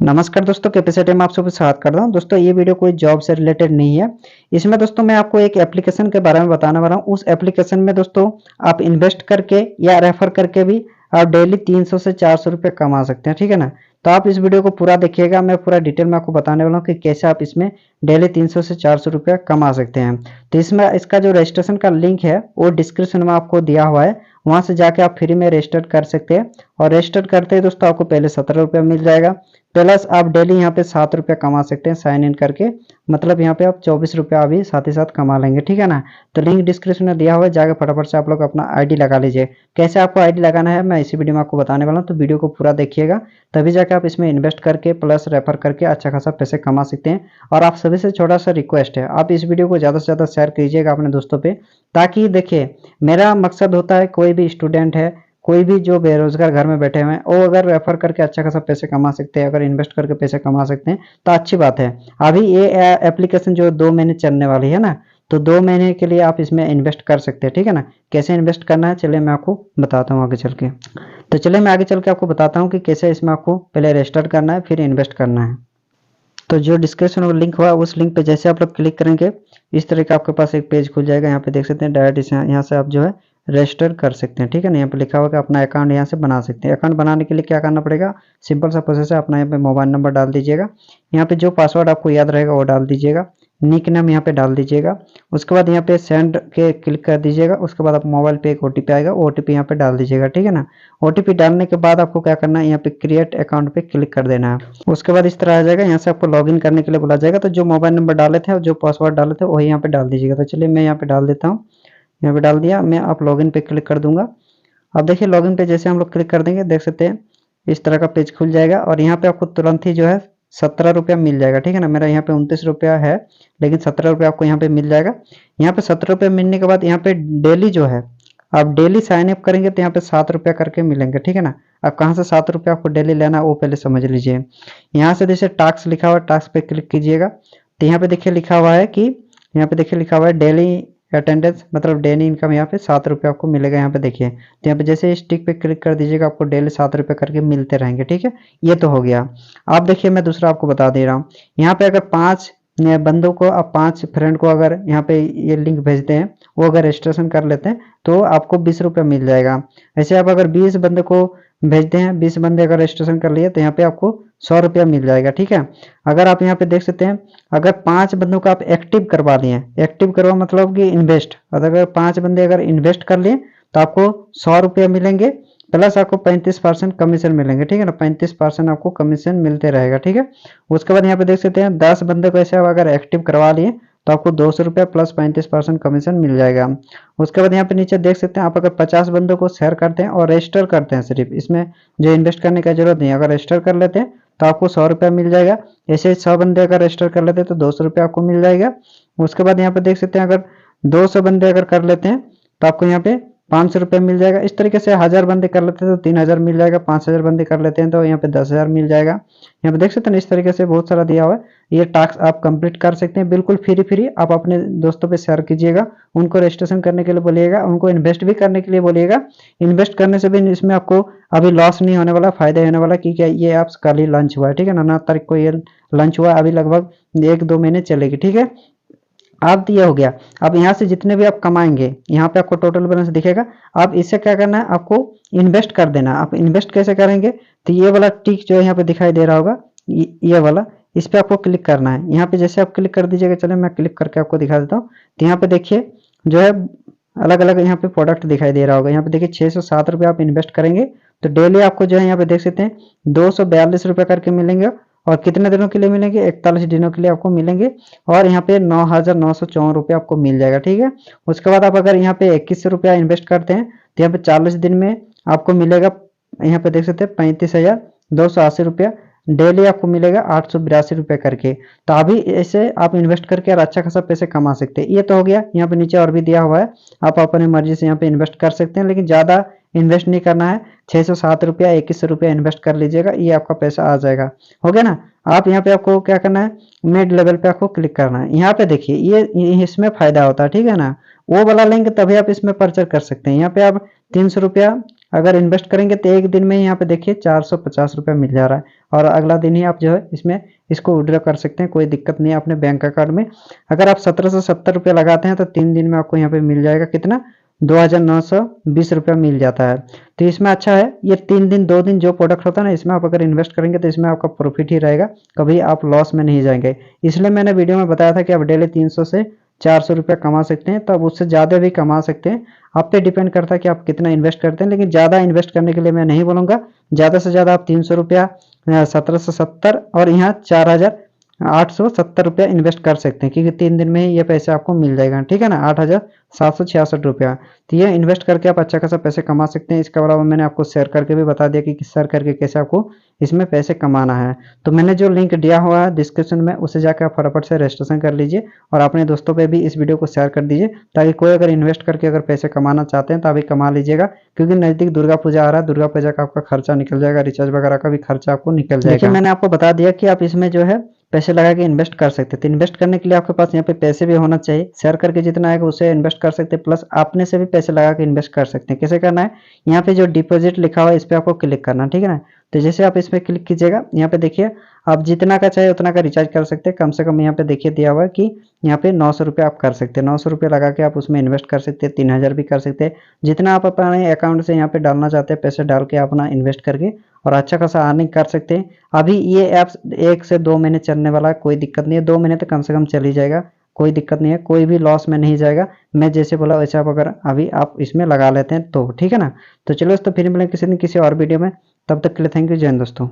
नमस्कार दोस्तों, कैपेसिटी में आप सबका स्वागत करता हूं। दोस्तों ये वीडियो कोई जॉब से रिलेटेड नहीं है। इसमें दोस्तों मैं आपको एक एप्लीकेशन के बारे में बताने वाला हूं। उस एप्लीकेशन में दोस्तों आप इन्वेस्ट करके या रेफर करके भी आप डेली 300 से 400 रुपये कमा सकते हैं, ठीक है ना। तो आप इस वीडियो को पूरा देखिएगा, मैं पूरा डिटेल में आपको बताने वाला हूँ कि कैसे आप इसमें डेली 300 से 400 रुपये कमा सकते हैं। तो इसमें इसका जो रजिस्ट्रेशन का लिंक है वो डिस्क्रिप्शन में आपको दिया हुआ है, वहाँ से जाके आप फ्री में रजिस्टर कर सकते हैं। और रजिस्टर करते हैं दोस्तों आपको पहले 17 रुपये मिल जाएगा, प्लस आप डेली यहाँ पे 7 रुपये कमा सकते हैं साइन इन करके। मतलब यहाँ पे आप 24 रुपया अभी साथ ही साथ कमा लेंगे, ठीक है ना। तो लिंक डिस्क्रिप्शन में दिया हुआ है, जाकर फटाफट से आप लोग अपना आईडी लगा लीजिए। कैसे आपको आईडी लगाना है मैं इसी वीडियो में आपको बताने वाला हूँ, तो वीडियो को पूरा देखिएगा, तभी जाकर आप इसमें इन्वेस्ट करके प्लस रेफर करके अच्छा खासा पैसे कमा सकते हैं। और आप सभी से छोटा सा रिक्वेस्ट है, आप इस वीडियो को ज़्यादा से ज़्यादा शेयर कीजिएगा अपने दोस्तों पे, ताकि देखिए मेरा मकसद होता है कोई भी स्टूडेंट है, कोई भी जो बेरोजगार घर में बैठे हुए हैं, वो अगर रेफर करके अच्छा खासा पैसे कमा सकते हैं, अगर इन्वेस्ट करके पैसे कमा सकते हैं तो अच्छी बात है। अभी ये एप्लीकेशन जो 2 महीने चलने वाली है ना, तो 2 महीने के लिए आप इसमें इन्वेस्ट कर सकते हैं, ठीक है ना। कैसे इन्वेस्ट करना है चलिए मैं आपको बताता हूँ आगे चल के। तो चलिए मैं आगे चल के आपको बताता हूँ कि कैसे इसमें आपको पहले रजिस्टर करना है फिर इन्वेस्ट करना है। तो जो डिस्क्रिप्शन में लिंक हुआ उस लिंक पे जैसे आप लोग क्लिक करेंगे, इस तरह का आपके पास एक पेज खुल जाएगा। यहाँ पे देख सकते हैं डायरेक्ट यहाँ से आप जो है रजिस्टर कर सकते हैं, ठीक है ना। यहाँ पे लिखा होगा अपना अकाउंट यहाँ से बना सकते हैं। अकाउंट बनाने के लिए क्या करना पड़ेगा, सिंपल सा प्रोसेस है। अपना यहाँ पे मोबाइल नंबर डाल दीजिएगा, यहाँ पे जो पासवर्ड आपको याद रहेगा वो डाल दीजिएगा, निक नेम यहाँ पे डाल दीजिएगा। उसके बाद यहाँ पे सेंड के क्लिक कर दीजिएगा। उसके बाद आप मोबाइल पे एक ओटीपी आएगा, वो ओटीपी यहाँ पे डाल दीजिएगा, ठीक है ना। ओटीपी डालने के बाद आपको क्या करना है, यहाँ पे क्रिएट अकाउंट पे क्लिक कर देना है। उसके बाद इस तरह आ जाएगा, यहाँ से आपको लॉगिन करने के लिए बोला जाएगा। तो जो मोबाइल नंबर डाले थे और जो पासवर्ड डाले थे वही यहाँ पे डाल दीजिएगा। तो चलिए मैं यहाँ पे डाल देता हूँ, यहाँ पे डाल दिया। मैं आप लॉगिन पे क्लिक कर दूंगा। अब देखिए लॉगिन पे जैसे हम लोग क्लिक कर देंगे, देख सकते हैं इस तरह का पेज खुल जाएगा। और यहाँ पे आपको तुरंत ही जो है 17 रुपया मिल जाएगा, ठीक है ना। मेरा यहाँ पे 29 रुपया है, लेकिन 17 रुपया आपको यहाँ पे मिल जाएगा। यहाँ पे 17 रुपया मिलने के बाद यहाँ पे डेली जो है आप डेली साइन अप करेंगे तो यहाँ पे 7 रुपया करके मिलेंगे, ठीक है ना। अब कहाँ से 7 रुपया आपको डेली लेना है वो पहले समझ लीजिए। यहाँ से जैसे टास्क लिखा हुआ है, टास्क पे क्लिक कीजिएगा। तो यहाँ पे देखिए लिखा हुआ है कि यहाँ पे देखिए लिखा हुआ है डेली अटेंडेंस, मतलब डेली इनकम यहाँ पे 7 रुपये आपको मिलेगा। यहाँ पे देखिए, तो यहाँ पे जैसे स्टिक पे क्लिक कर दीजिएगा, आपको डेली 7 रुपये करके मिलते रहेंगे, ठीक है। ये तो हो गया। आप देखिए मैं दूसरा आपको बता दे रहा हूँ। यहाँ पे अगर 5 बंदों को, आप 5 फ्रेंड को अगर यहाँ पे ये लिंक भेजते हैं, वो अगर रजिस्ट्रेशन कर लेते हैं तो आपको 20 रुपये मिल जाएगा। ऐसे आप अगर 20 बंदे को भेजते हैं, 20 बंदे अगर रजिस्ट्रेशन कर लिए तो यहाँ पे आपको 100 रुपया मिल जाएगा, ठीक है। अगर आप यहाँ पे देख सकते हैं, अगर 5 बंदों को आप एक्टिव करवा लिए, एक्टिव करवा मतलब कि इन्वेस्ट, अगर 5 बंदे अगर इन्वेस्ट कर लिए तो आपको 100 रुपया मिलेंगे, प्लस आपको 35% कमीशन मिलेंगे, ठीक है ना। 35% आपको कमीशन मिलते रहेगा, ठीक है। उसके बाद यहाँ पे देख सकते हैं 10 बंदे को ऐसे अगर एक्टिव करवा लिए तो आपको 200 रुपया प्लस 35% कमीशन मिल जाएगा। उसके बाद यहाँ पे नीचे देख सकते हैं, आप अगर 50 बंदों को शेयर करते हैं और रजिस्टर करते हैं, सिर्फ इसमें जो इन्वेस्ट करने की जरूरत नहीं है, अगर रजिस्टर कर लेते हैं तो आपको 100 रुपया मिल जाएगा। ऐसे 100 बंदे अगर रजिस्टर कर लेते हैं तो 200 रुपया आपको मिल जाएगा। उसके बाद यहाँ पे देख सकते हैं, अगर 200 बंदे अगर कर लेते हैं तो आपको यहाँ पे 500 रुपये मिल जाएगा। इस तरीके से 1000 बंदे कर लेते हैं तो 3000 मिल जाएगा, 5000 बंदे कर लेते हैं तो यहाँ पे 10,000 मिल जाएगा। यहाँ पे देख सकते हैं इस तरीके से बहुत सारा दिया हुआ है। ये टास्क आप कंप्लीट कर सकते हैं बिल्कुल फ्री। आप अपने दोस्तों पे शेयर कीजिएगा, उनको रजिस्ट्रेशन करने के लिए बोलिएगा, उनको इन्वेस्ट भी करने के लिए बोलिएगा। इन्वेस्ट करने से भी इसमें आपको अभी लॉस नहीं होने वाला, फायदा होने वाला, क्योंकि ये ऐप्स कल ही लॉन्च हुआ है, ठीक है ना। 9 तारीख को ये लॉन्च हुआ, अभी लगभग 1-2 महीने चलेगी, ठीक है। अब तो ये हो गया। अब यहाँ से जितने भी आप कमाएंगे, यहाँ पे आपको टोटल बैलेंस दिखेगा। अब इससे क्या करना है, आपको इन्वेस्ट कर देना। आप इन्वेस्ट कैसे करेंगे, तो ये वाला टिक जो है यहाँ पे दिखाई दे रहा होगा, ये वाला, इस पे आपको क्लिक करना है। यहाँ पे जैसे आप क्लिक कर दीजिएगा, चले मैं क्लिक करके आपको दिखा देता हूँ। तो यहाँ पे देखिए जो है अलग अलग यहाँ पे प्रोडक्ट दिखाई दे रहा होगा। यहाँ पे देखिए 607 रुपये आप इन्वेस्ट करेंगे तो डेली आपको जो है यहाँ पे देख सकते हैं 242 रुपये करके मिलेंगे। और कितने दिनों के लिए मिलेंगे, 41 दिनों के लिए आपको मिलेंगे। और यहाँ पे 9,954 रुपये आपको मिल जाएगा, ठीक है। उसके बाद आप अगर यहाँ पे 21 रुपया इन्वेस्ट करते हैं तो यहाँ पे 40 दिन में आपको मिलेगा, यहाँ पे देख सकते हैं 35,280 रुपया। डेली आपको मिलेगा 882 रुपये करके। तो अभी ऐसे आप इन्वेस्ट करके और अच्छा खासा पैसे कमा सकते हैं। ये तो हो गया। यहाँ पे नीचे और भी दिया हुआ है, आप अपने मर्जी से यहाँ पे इन्वेस्ट कर सकते हैं, लेकिन ज़्यादा इन्वेस्ट नहीं करना है। 607 रुपया 21 रुपया इन्वेस्ट कर लीजिएगा, ये आपका पैसा आ जाएगा। हो गया ना। आप यहाँ पे आपको क्या करना है, मिड लेवल पे आपको क्लिक करना है। यहाँ पे देखिए ये इसमें फायदा होता है, ठीक है ना। वो वाला लिंक तभी आप इसमें परचेज कर सकते हैं। यहाँ पे आप 300 रुपया अगर इन्वेस्ट करेंगे तो एक दिन में यहाँ पे देखिए 450 रुपया मिल जा रहा है, और अगला दिन ही आप जो है इसमें इसको विड्रॉ कर सकते हैं, कोई दिक्कत नहीं है अपने बैंक अकाउंट में। अगर आप 1770 रुपया लगाते हैं तो 3 दिन में आपको यहाँ पे मिल जाएगा कितना, 2920 रुपया मिल जाता है। तो इसमें अच्छा है, ये 3 दिन 2 दिन जो प्रोडक्ट होता है ना, इसमें आप अगर इन्वेस्ट करेंगे तो इसमें आपका प्रॉफिट ही रहेगा, कभी आप लॉस में नहीं जाएंगे। इसलिए मैंने वीडियो में बताया था कि आप डेली 300 से 400 रुपया कमा सकते हैं, तब उससे ज़्यादा भी कमा सकते हैं। आप पे डिपेंड करता है कि आप कितना इन्वेस्ट करते हैं, लेकिन ज़्यादा इन्वेस्ट करने के लिए मैं नहीं बोलूँगा। ज़्यादा से ज़्यादा आप 300 रुपया, 1770 और यहाँ 4870 रुपया इन्वेस्ट कर सकते हैं, क्योंकि 3 दिन में ही ये पैसे आपको मिल जाएगा, ठीक है ना, 8766 रुपया। तो ये इन्वेस्ट करके आप अच्छा खासा पैसे कमा सकते हैं। इसके अलावा मैंने आपको शेयर करके भी बता दिया कि शेयर करके कैसे आपको इसमें पैसे कमाना है। तो मैंने जो लिंक दिया हुआ है डिस्क्रिप्शन में, उसे जाकर आप फटाफट से रजिस्ट्रेशन कर लीजिए और अपने दोस्तों पे भी इस वीडियो को शेयर कर दीजिए, ताकि कोई अगर इन्वेस्ट करके अगर पैसे कमाना चाहते हैं तो अभी कमा लीजिएगा, क्योंकि नज़दीक दुर्गा पूजा आ रहा है। दुर्गा पूजा का आपका खर्चा निकल जाएगा, रिचार्ज वगैरह का भी खर्चा आपको निकल जाएगा। देखिए मैंने आपको बता दिया कि आप इसमें जो है पैसे लगा के इन्वेस्ट कर सकते हैं। तो इन्वेस्ट करने के लिए आपके पास यहाँ पे पैसे भी होना चाहिए। शेयर करके जितना आएगा उसे इन्वेस्ट कर सकते हैं, प्लस अपने से भी पैसे लगा के इन्वेस्ट कर सकते हैं। कैसे करना है, यहाँ पे जो डिपॉजिट लिखा हुआ है इस पर आपको क्लिक करना है, ठीक है ना। तो जैसे आप इस पर क्लिक कीजिएगा, यहाँ पे देखिए आप जितना का चाहे उतना का रिचार्ज कर सकते हैं। कम से कम यहाँ पे देखिए दिया हुआ है कि यहाँ पे 900 रुपये आप कर सकते हैं। 900 रुपये लगा के आप उसमें इन्वेस्ट कर सकते हैं, 3000 भी कर सकते हैं। जितना आप अपने अकाउंट से यहाँ पे डालना चाहते हैं पैसे डाल के अपना इन्वेस्ट करके और अच्छा खासा अर्निंग कर सकते हैं। अभी ये ऐप्स 1 से 2 महीने चलने वाला है, कोई दिक्कत नहीं है। 2 महीने तो कम से कम चल ही जाएगा, कोई दिक्कत नहीं है, कोई भी लॉस में नहीं जाएगा। मैं जैसे बोला वैसे आप अगर अभी आप इसमें लगा लेते हैं तो ठीक है ना। तो चलो दोस्तों, फिर मिलेंगे किसी दिन किसी और वीडियो में, तब तक के लिए थैंक यू, जय हिंद दोस्तों।